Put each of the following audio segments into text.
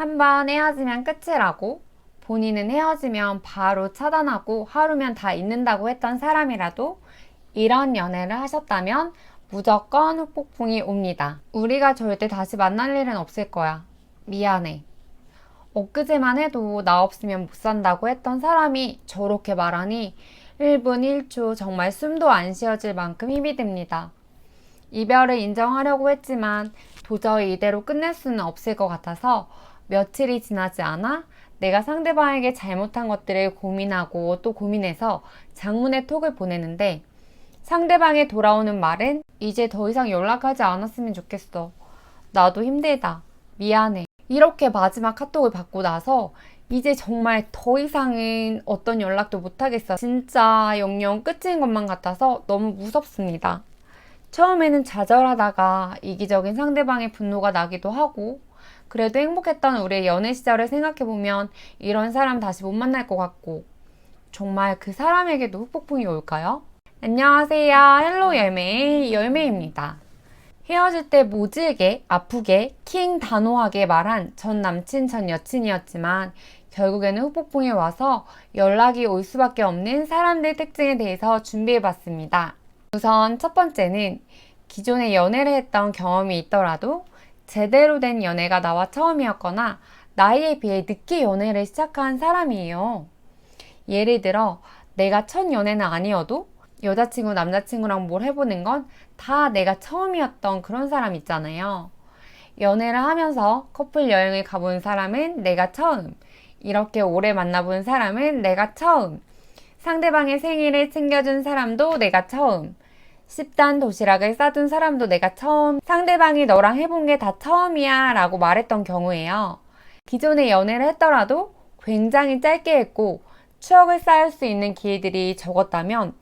한번 헤어지면 끝이라고 본인은 헤어지면 바로 차단하고 하루면 다 잊는다고 했던 사람이라도 이런 연애를 하셨다면 무조건 후폭풍이 옵니다. 우리가 절대 다시 만날 일은 없을 거야. 미안해. 엊그제만 해도 나 없으면 못 산다고 했던 사람이 저렇게 말하니 1분 1초 정말 숨도 안 쉬어질 만큼 힘이 듭니다. 이별을 인정하려고 했지만 도저히 이대로 끝낼 수는 없을 것 같아서 며칠이 지나지 않아 내가 상대방에게 잘못한 것들을 고민하고 또 고민해서 장문의 톡을 보내는데 상대방의 돌아오는 말은 이제 더 이상 연락하지 않았으면 좋겠어. 나도 힘들다. 미안해. 이렇게 마지막 카톡을 받고 나서 이제 정말 더 이상은 어떤 연락도 못하겠어. 진짜 영영 끝인 것만 같아서 너무 무섭습니다. 처음에는 좌절하다가 이기적인 상대방의 분노가 나기도 하고 그래도 행복했던 우리의 연애 시절을 생각해보면 이런 사람 다시 못 만날 것 같고 정말 그 사람에게도 후폭풍이 올까요? 안녕하세요. 헬로 열매의 열매입니다. 헤어질 때 모질게, 아프게, 킹 단호하게 말한 전 남친, 전 여친이었지만 결국에는 후폭풍이 와서 연락이 올 수밖에 없는 사람들 특징에 대해서 준비해봤습니다. 우선 첫 번째는 기존에 연애를 했던 경험이 있더라도 제대로 된 연애가 나와 처음이었거나 나이에 비해 늦게 연애를 시작한 사람이에요. 예를 들어 내가 첫 연애는 아니어도 여자친구, 남자친구랑 뭘 해보는 건 다 내가 처음이었던 그런 사람 있잖아요. 연애를 하면서 커플 여행을 가본 사람은 내가 처음, 이렇게 오래 만나본 사람은 내가 처음, 상대방의 생일을 챙겨준 사람도 내가 처음, 10단 도시락을 싸준 사람도 내가 처음, 상대방이 너랑 해본 게 다 처음이야 라고 말했던 경우에요. 기존에 연애를 했더라도 굉장히 짧게 했고 추억을 쌓을 수 있는 기회들이 적었다면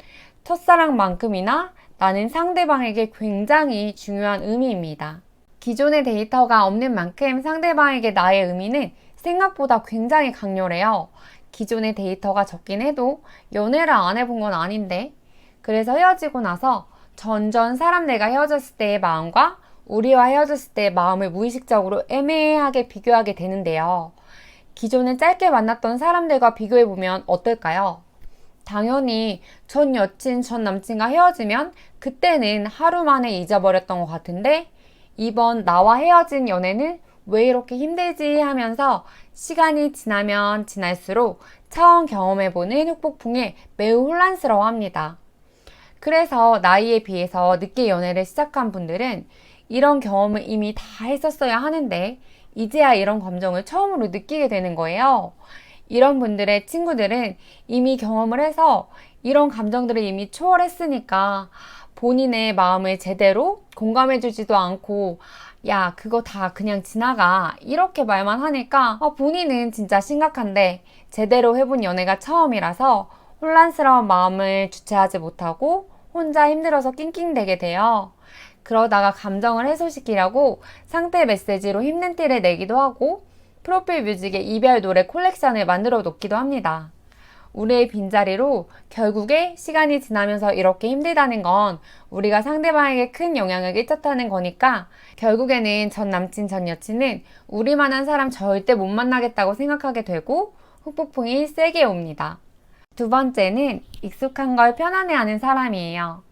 첫사랑만큼이나 나는 상대방에게 굉장히 중요한 의미입니다. 기존의 데이터가 없는 만큼 상대방에게 나의 의미는 생각보다 굉장히 강렬해요. 기존의 데이터가 적긴 해도 연애를 안 해본 건 아닌데 그래서 헤어지고 나서 전전 사람들과 헤어졌을 때의 마음과 우리와 헤어졌을 때의 마음을 무의식적으로 애매하게 비교하게 되는데요. 기존에 짧게 만났던 사람들과 비교해보면 어떨까요? 당연히 전 여친, 전 남친과 헤어지면 그때는 하루 만에 잊어버렸던 것 같은데 이번 나와 헤어진 연애는 왜 이렇게 힘들지 하면서 시간이 지나면 지날수록 처음 경험해보는 후폭풍에 매우 혼란스러워 합니다. 그래서 나이에 비해서 늦게 연애를 시작한 분들은 이런 경험을 이미 다 했었어야 하는데 이제야 이런 감정을 처음으로 느끼게 되는 거예요. 이런 분들의 친구들은 이미 경험을 해서 이런 감정들을 이미 초월했으니까 본인의 마음을 제대로 공감해주지도 않고 야, 그거 다 그냥 지나가. 이렇게 말만 하니까 본인은 진짜 심각한데 제대로 해본 연애가 처음이라서 혼란스러운 마음을 주체하지 못하고 혼자 힘들어서 낑낑대게 돼요. 그러다가 감정을 해소시키려고 상태 메시지로 힘든 티를 내기도 하고 프로필 뮤직에 이별 노래 콜렉션을 만들어 놓기도 합니다. 우리의 빈자리로 결국에 시간이 지나면서 이렇게 힘들다는 건 우리가 상대방에게 큰 영향을 끼쳤다는 거니까 결국에는 전 남친, 전 여친은 우리만한 사람 절대 못 만나겠다고 생각하게 되고 후폭풍이 세게 옵니다. 두 번째는 익숙한 걸 편안해하는 사람이에요.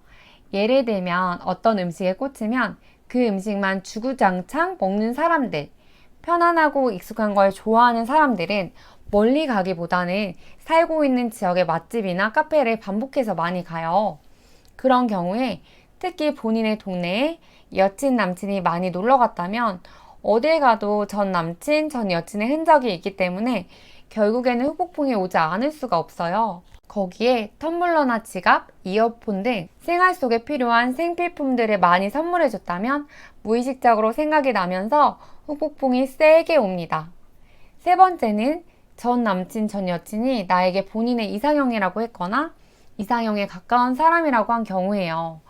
예를 들면 어떤 음식에 꽂히면 그 음식만 주구장창 먹는 사람들, 편안하고 익숙한 걸 좋아하는 사람들은 멀리 가기보다는 살고 있는 지역의 맛집이나 카페를 반복해서 많이 가요. 그런 경우에 특히 본인의 동네에 여친, 남친이 많이 놀러 갔다면 어딜 가도 전 남친, 전 여친의 흔적이 있기 때문에 결국에는 후폭풍이 오지 않을 수가 없어요. 거기에 텀블러나 지갑, 이어폰 등 생활 속에 필요한 생필품들을 많이 선물해줬다면 무의식적으로 생각이 나면서 후폭풍이 세게 옵니다. 세 번째는 전 남친, 전 여친이 나에게 본인의 이상형이라고 했거나 이상형에 가까운 사람이라고 한 경우예요.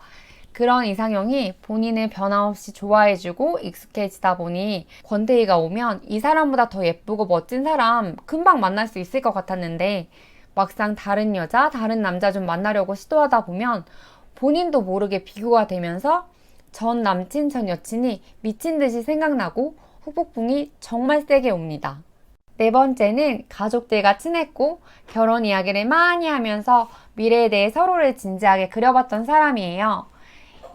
그런 이상형이 본인을 변함없이 좋아해주고 익숙해지다 보니 권태기가 오면 이 사람보다 더 예쁘고 멋진 사람 금방 만날 수 있을 것 같았는데 막상 다른 여자, 다른 남자 좀 만나려고 시도하다 보면 본인도 모르게 비교가 되면서 전 남친, 전 여친이 미친 듯이 생각나고 후폭풍이 정말 세게 옵니다. 네 번째는 가족들과 친했고 결혼 이야기를 많이 하면서 미래에 대해 서로를 진지하게 그려봤던 사람이에요.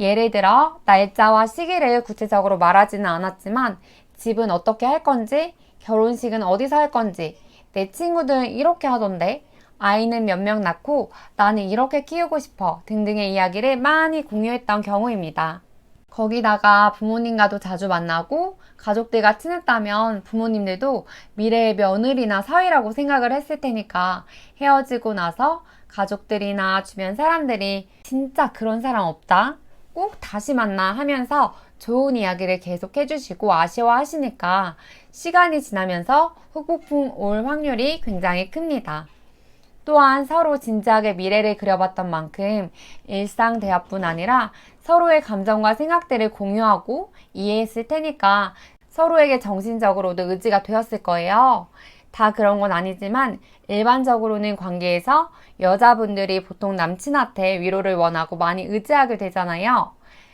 예를 들어 날짜와 시기를 구체적으로 말하지는 않았지만 집은 어떻게 할 건지, 결혼식은 어디서 할 건지, 내 친구들은 이렇게 하던데, 아이는 몇 명 낳고 나는 이렇게 키우고 싶어 등등의 이야기를 많이 공유했던 경우입니다. 거기다가 부모님과도 자주 만나고 가족들과 친했다면 부모님들도 미래의 며느리나 사위라고 생각을 했을 테니까 헤어지고 나서 가족들이나 주변 사람들이 진짜 그런 사람 없다, 꼭 다시 만나 하면서 좋은 이야기를 계속 해주시고 아쉬워하시니까 시간이 지나면서 후폭풍 올 확률이 굉장히 큽니다. 또한 서로 진지하게 미래를 그려봤던 만큼 일상 대화뿐 아니라 서로의 감정과 생각들을 공유하고 이해했을 테니까 서로에게 정신적으로도 의지가 되었을 거예요. 다 그런 건 아니지만 일반적으로는 관계에서 여자분들이 보통 남친한테 위로를 원하고 많이 의지하게 되잖아요.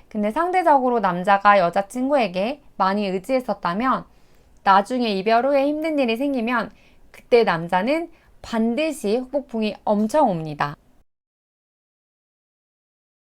근데 상대적으로 남자가 여자친구에게 많이 의지했었다면 나중에 이별 후에 힘든 일이 생기면 그때 남자는 반드시 후폭풍이 엄청 옵니다.